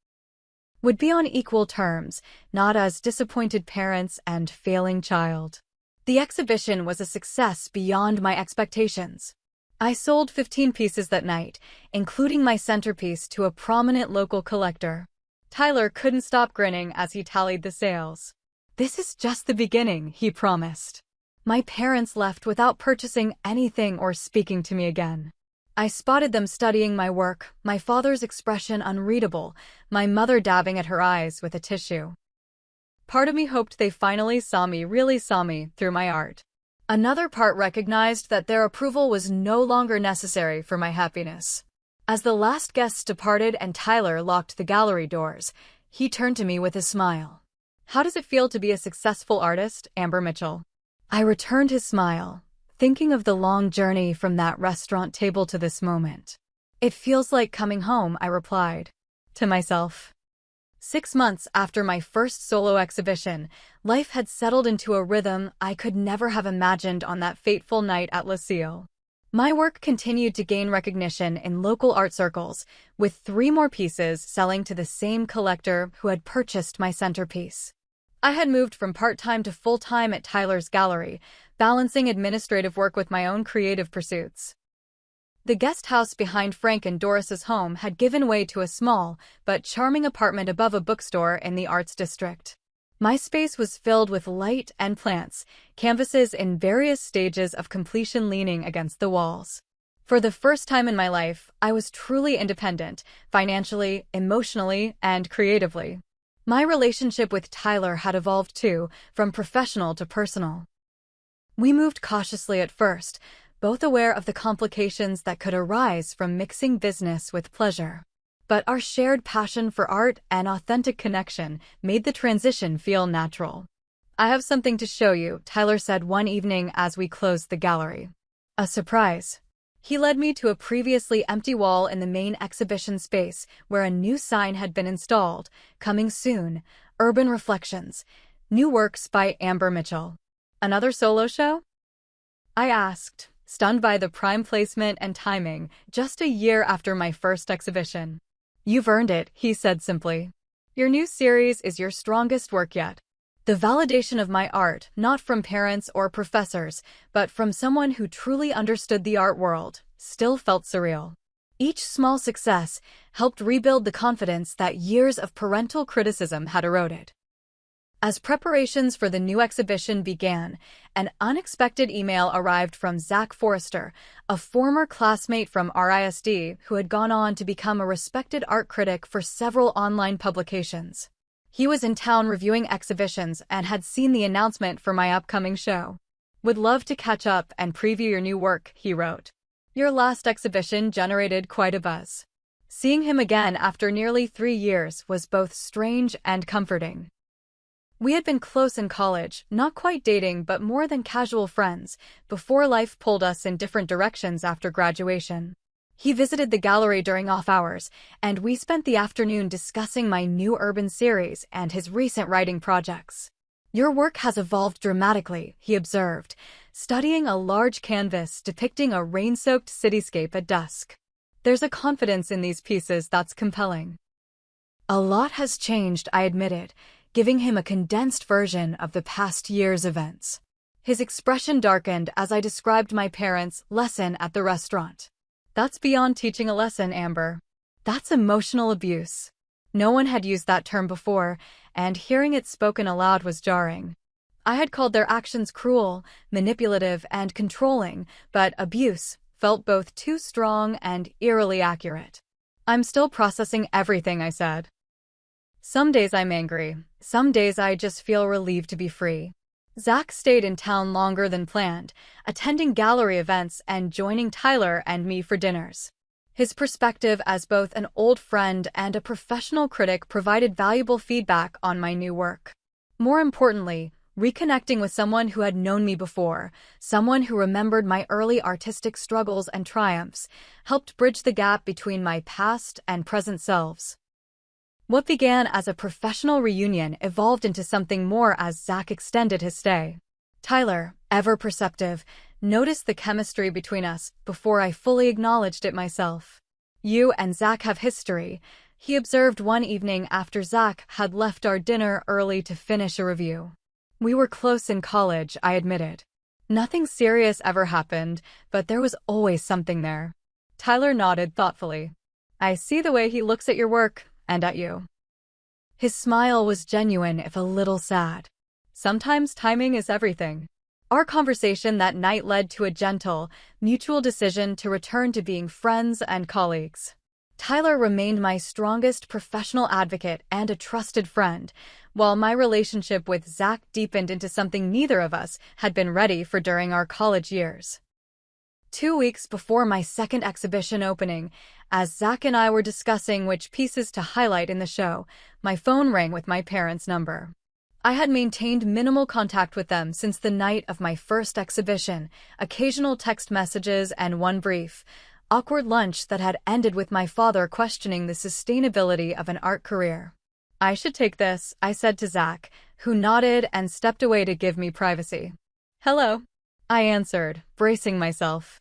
would be on equal terms, not as disappointed parents and failing child. The exhibition was a success beyond my expectations. I sold 15 pieces that night, including my centerpiece to a prominent local collector. Tyler couldn't stop grinning as he tallied the sales. This is just the beginning, he promised. My parents left without purchasing anything or speaking to me again. I spotted them studying my work, my father's expression unreadable, my mother dabbing at her eyes with a tissue. Part of me hoped they finally really saw me, through my art. Another part recognized that their approval was no longer necessary for my happiness. As the last guests departed and Tyler locked the gallery doors, he turned to me with a smile. How does it feel to be a successful artist, Amber Mitchell? I returned his smile, thinking of the long journey from that restaurant table to this moment. It feels like coming home, I replied. To myself. 6 months after my first solo exhibition, life had settled into a rhythm I could never have imagined on that fateful night at Lucille. My work continued to gain recognition in local art circles, with 3 more pieces selling to the same collector who had purchased my centerpiece. I had moved from part-time to full-time at Tyler's gallery, balancing administrative work with my own creative pursuits. The guest house behind Frank and Doris's home had given way to a small but charming apartment above a bookstore in the arts district. My space was filled with light and plants, canvases in various stages of completion leaning against the walls. For the first time in my life, I was truly independent, financially, emotionally, and creatively. My relationship with Tyler had evolved too, from professional to personal. We moved cautiously at first, both aware of the complications that could arise from mixing business with pleasure. But our shared passion for art and authentic connection made the transition feel natural. I have something to show you, Tyler said one evening as we closed the gallery. A surprise. He led me to a previously empty wall in the main exhibition space where a new sign had been installed, coming soon, Urban Reflections, new works by Amber Mitchell. Another solo show? I asked, stunned by the prime placement and timing, just a year after my first exhibition. You've earned it, he said simply. Your new series is your strongest work yet. The validation of my art, not from parents or professors, but from someone who truly understood the art world, still felt surreal. Each small success helped rebuild the confidence that years of parental criticism had eroded. As preparations for the new exhibition began, an unexpected email arrived from Zach Forrester, a former classmate from RISD who had gone on to become a respected art critic for several online publications. He was in town reviewing exhibitions and had seen the announcement for my upcoming show. "Would love to catch up and preview your new work," he wrote. "Your last exhibition generated quite a buzz." Seeing him again after nearly 3 years was both strange and comforting. We had been close in college, not quite dating but more than casual friends, before life pulled us in different directions after graduation. He visited the gallery during off hours, and we spent the afternoon discussing my new urban series and his recent writing projects. "Your work has evolved dramatically," he observed, studying a large canvas depicting a rain-soaked cityscape at dusk. "There's a confidence in these pieces that's compelling." "A lot has changed," I admitted, giving him a condensed version of the past year's events. His expression darkened as I described my parents' lesson at the restaurant. "That's beyond teaching a lesson, Amber. That's emotional abuse." No one had used that term before, and hearing it spoken aloud was jarring. I had called their actions cruel, manipulative, and controlling, but abuse felt both too strong and eerily accurate. "I'm still processing everything," I said. "Some days I'm angry. Some days I just feel relieved to be free." Zach stayed in town longer than planned, attending gallery events and joining Tyler and me for dinners. His perspective as both an old friend and a professional critic provided valuable feedback on my new work. More importantly, reconnecting with someone who had known me before, someone who remembered my early artistic struggles and triumphs, helped bridge the gap between my past and present selves. What began as a professional reunion evolved into something more as Zach extended his stay. Tyler, ever perceptive, noticed the chemistry between us before I fully acknowledged it myself. "You and Zach have history," he observed one evening after Zach had left our dinner early to finish a review. "We were close in college," I admitted. "Nothing serious ever happened, but there was always something there." Tyler nodded thoughtfully. "I see the way he looks at your work, and at you." His smile was genuine if a little sad. Sometimes timing is everything. Our conversation that night led to a gentle, mutual decision to return to being friends and colleagues. Tyler remained my strongest professional advocate and a trusted friend, while my relationship with Zach deepened into something neither of us had been ready for during our college years. 2 weeks before my second exhibition opening, as Zach and I were discussing which pieces to highlight in the show, my phone rang with my parents' number. I had maintained minimal contact with them since the night of my first exhibition, occasional text messages and one brief, awkward lunch that had ended with my father questioning the sustainability of an art career. "I should take this," I said to Zach, who nodded and stepped away to give me privacy. "Hello," I answered, bracing myself.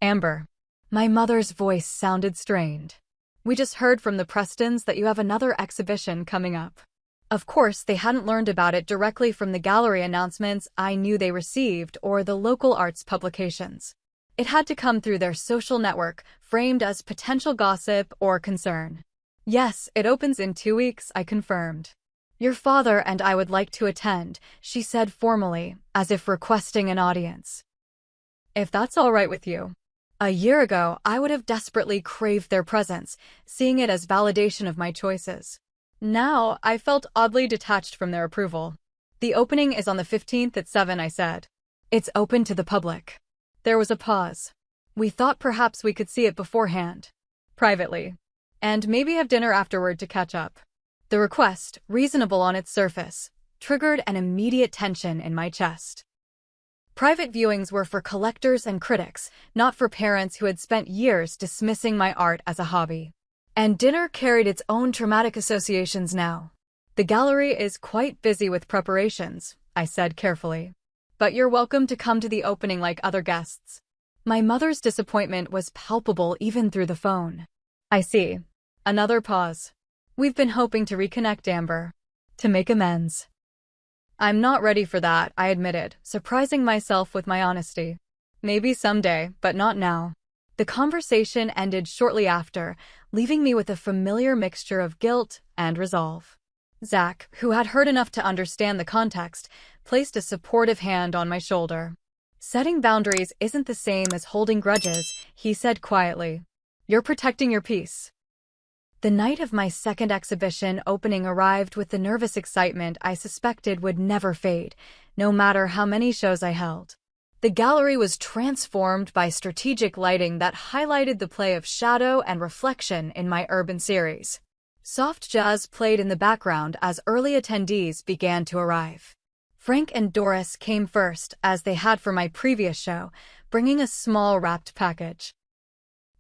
"Amber." My mother's voice sounded strained. "We just heard from the Prestons that you have another exhibition coming up." Of course, they hadn't learned about it directly from the gallery announcements I knew they received or the local arts publications. It had to come through their social network, framed as potential gossip or concern. "Yes, it opens in 2 weeks," I confirmed. "Your father and I would like to attend," she said formally, as if requesting an audience. "If that's all right with you." A year ago, I would have desperately craved their presence, seeing it as validation of my choices. Now, I felt oddly detached from their approval. "The opening is on the 15th at 7, I said. "It's open to the public." There was a pause. "We thought perhaps we could see it beforehand. Privately. And maybe have dinner afterward to catch up." The request, reasonable on its surface, triggered an immediate tension in my chest. Private viewings were for collectors and critics, not for parents who had spent years dismissing my art as a hobby. And dinner carried its own traumatic associations now. "The gallery is quite busy with preparations," I said carefully. "But you're welcome to come to the opening like other guests." My mother's disappointment was palpable even through the phone. "I see." Another pause. "We've been hoping to reconnect, Amber. To make amends." I'm not ready for that, I admitted, surprising myself with my honesty. Maybe someday, but not now. The conversation ended shortly after, leaving me with a familiar mixture of guilt and resolve. Zach, who had heard enough to understand the context, placed a supportive hand on my shoulder. Setting boundaries isn't the same as holding grudges, he said quietly. You're protecting your peace. The night of my second exhibition opening arrived with the nervous excitement I suspected would never fade, no matter how many shows I held. The gallery was transformed by strategic lighting that highlighted the play of shadow and reflection in my urban series. Soft jazz played in the background as early attendees began to arrive. Frank and Doris came first, as they had for my previous show, bringing a small wrapped package.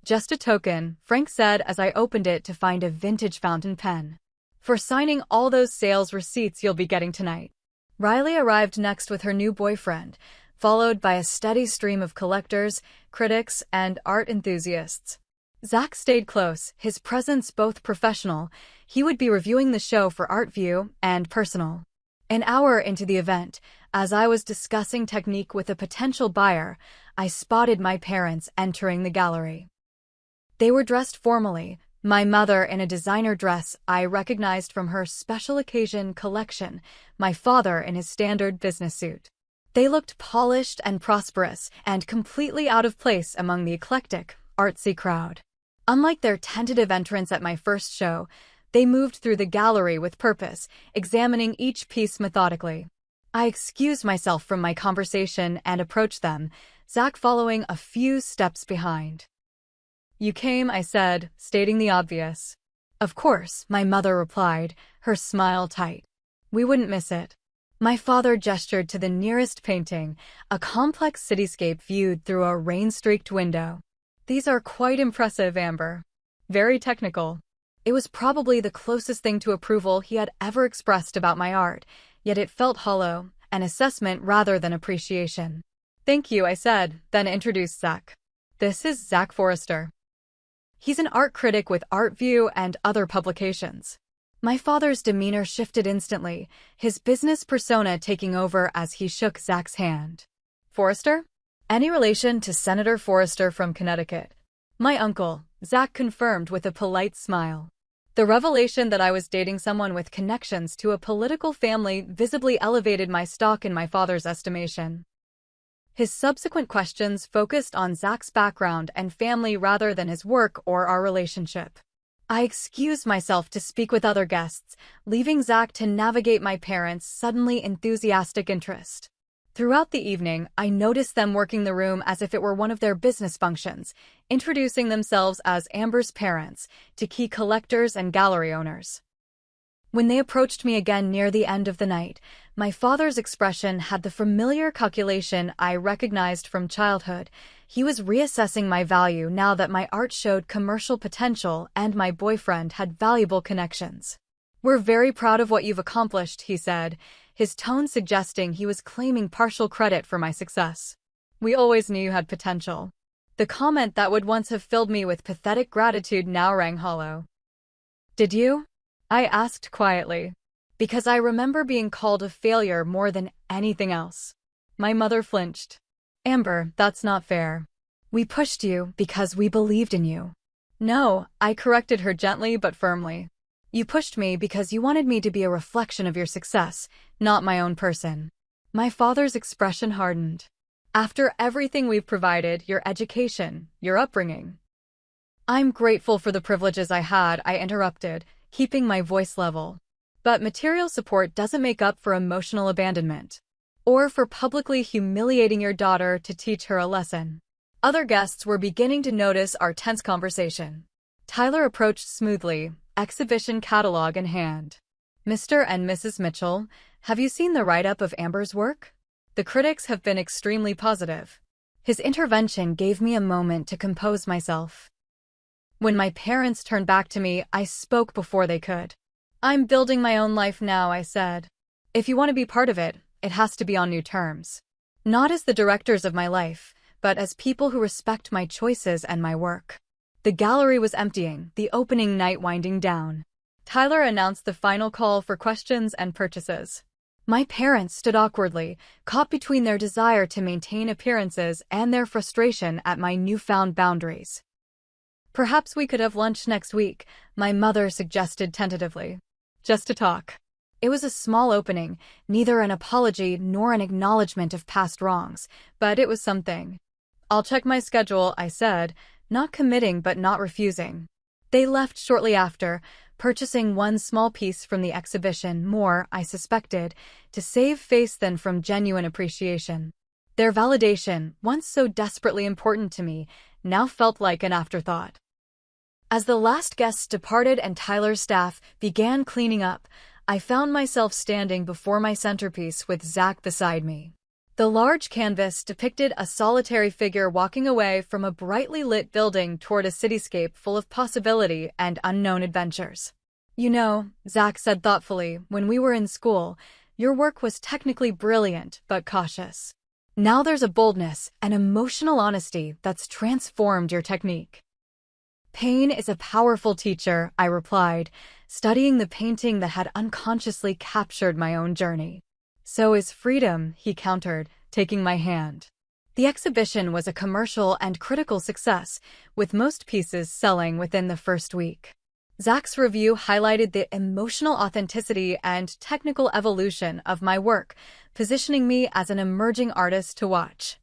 Just a token, Frank said as I opened it to find a vintage fountain pen. For signing all those sales receipts you'll be getting tonight. Riley arrived next with her new boyfriend, followed by a steady stream of collectors, critics, and art enthusiasts. Zach stayed close, his presence both professional. He would be reviewing the show for ArtView and personal. An hour into the event, as I was discussing technique with a potential buyer, I spotted my parents entering the gallery. They were dressed formally, my mother in a designer dress I recognized from her special occasion collection, my father in his standard business suit. They looked polished and prosperous, and completely out of place among the eclectic, artsy crowd. Unlike their tentative entrance at my first show, they moved through the gallery with purpose, examining each piece methodically. I excused myself from my conversation and approached them, Zach following a few steps behind. You came, I said, stating the obvious. Of course, my mother replied, her smile tight. We wouldn't miss it. My father gestured to the nearest painting, a complex cityscape viewed through a rain-streaked window. These are quite impressive, Amber. Very technical. It was probably the closest thing to approval he had ever expressed about my art, yet it felt hollow, an assessment rather than appreciation. Thank you, I said, then introduced Zach. This is Zach Forrester. He's an art critic with ArtView and other publications. My father's demeanor shifted instantly, his business persona taking over as he shook Zach's hand. Forrester? Any relation to Senator Forrester from Connecticut? My uncle, Zach confirmed with a polite smile. The revelation that I was dating someone with connections to a political family visibly elevated my stock in my father's estimation. His subsequent questions focused on Zach's background and family rather than his work or our relationship. I excused myself to speak with other guests, leaving Zach to navigate my parents' suddenly enthusiastic interest. Throughout the evening, I noticed them working the room as if it were one of their business functions, introducing themselves as Amber's parents to key collectors and gallery owners. When they approached me again near the end of the night, my father's expression had the familiar calculation I recognized from childhood. He was reassessing my value now that my art showed commercial potential and my boyfriend had valuable connections. We're very proud of what you've accomplished, he said, his tone suggesting he was claiming partial credit for my success. We always knew you had potential. The comment that would once have filled me with pathetic gratitude now rang hollow. Did you? I asked quietly, because I remember being called a failure more than anything else. My mother flinched. Amber, that's not fair. We pushed you because we believed in you. No, I corrected her gently but firmly. You pushed me because you wanted me to be a reflection of your success, not my own person. My father's expression hardened. After everything we've provided, your education, your upbringing. I'm grateful for the privileges I had, I interrupted, keeping my voice level. But material support doesn't make up for emotional abandonment. Or for publicly humiliating your daughter to teach her a lesson. Other guests were beginning to notice our tense conversation. Tyler approached smoothly, exhibition catalog in hand. Mr. and Mrs. Mitchell, have you seen the write-up of Amber's work? The critics have been extremely positive. His intervention gave me a moment to compose myself. When my parents turned back to me, I spoke before they could. I'm building my own life now, I said. If you want to be part of it, it has to be on new terms. Not as the directors of my life, but as people who respect my choices and my work. The gallery was emptying, the opening night winding down. Tyler announced the final call for questions and purchases. My parents stood awkwardly, caught between their desire to maintain appearances and their frustration at my newfound boundaries. "Perhaps we could have lunch next week," my mother suggested tentatively. "Just to talk." It was a small opening, neither an apology nor an acknowledgement of past wrongs, but it was something. "I'll check my schedule," I said, not committing but not refusing. They left shortly after, purchasing one small piece from the exhibition, more, I suspected, to save face than from genuine appreciation. Their validation, once so desperately important to me, now felt like an afterthought. As the last guests departed and Tyler's staff began cleaning up, I found myself standing before my centerpiece with Zach beside me. The large canvas depicted a solitary figure walking away from a brightly lit building toward a cityscape full of possibility and unknown adventures. "You know," Zach said thoughtfully, "when we were in school, your work was technically brilliant but cautious. Now there's a boldness, an emotional honesty that's transformed your technique." "Pain is a powerful teacher," I replied, studying the painting that had unconsciously captured my own journey. "So is freedom," he countered, taking my hand. The exhibition was a commercial and critical success, with most pieces selling within the first week. Zach's review highlighted the emotional authenticity and technical evolution of my work, positioning me as an emerging artist to watch.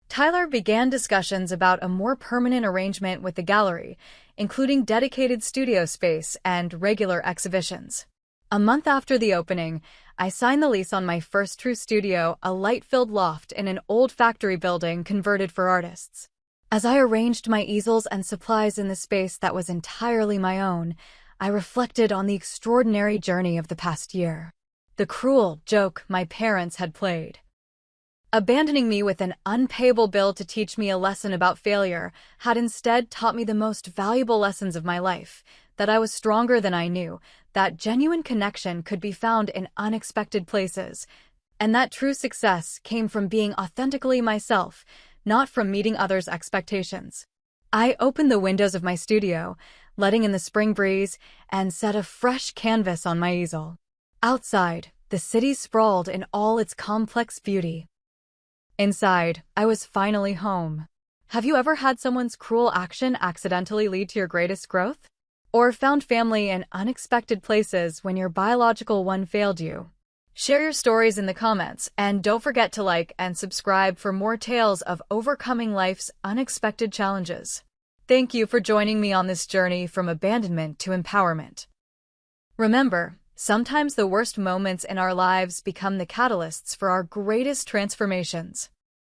Tyler began discussions about a more permanent arrangement with the gallery, including dedicated studio space and regular exhibitions. A month after the opening, I signed the lease on my first true studio, a light-filled loft in an old factory building converted for artists. As I arranged my easels and supplies in the space that was entirely my own, I reflected on the extraordinary journey of the past year. The cruel joke my parents had played, abandoning me with an unpayable bill to teach me a lesson about failure, had instead taught me the most valuable lessons of my life: that I was stronger than I knew, that genuine connection could be found in unexpected places, and that true success came from being authentically myself, not from meeting others' expectations. I opened the windows of my studio, letting in the spring breeze, and set a fresh canvas on my easel. Outside, the city sprawled in all its complex beauty. Inside, I was finally home. Have you ever had someone's cruel action accidentally lead to your greatest growth? Or found family in unexpected places when your biological one failed you? Share your stories in the comments, and don't forget to like and subscribe for more tales of overcoming life's unexpected challenges. Thank you for joining me on this journey from abandonment to empowerment. Remember, sometimes the worst moments in our lives become the catalysts for our greatest transformations.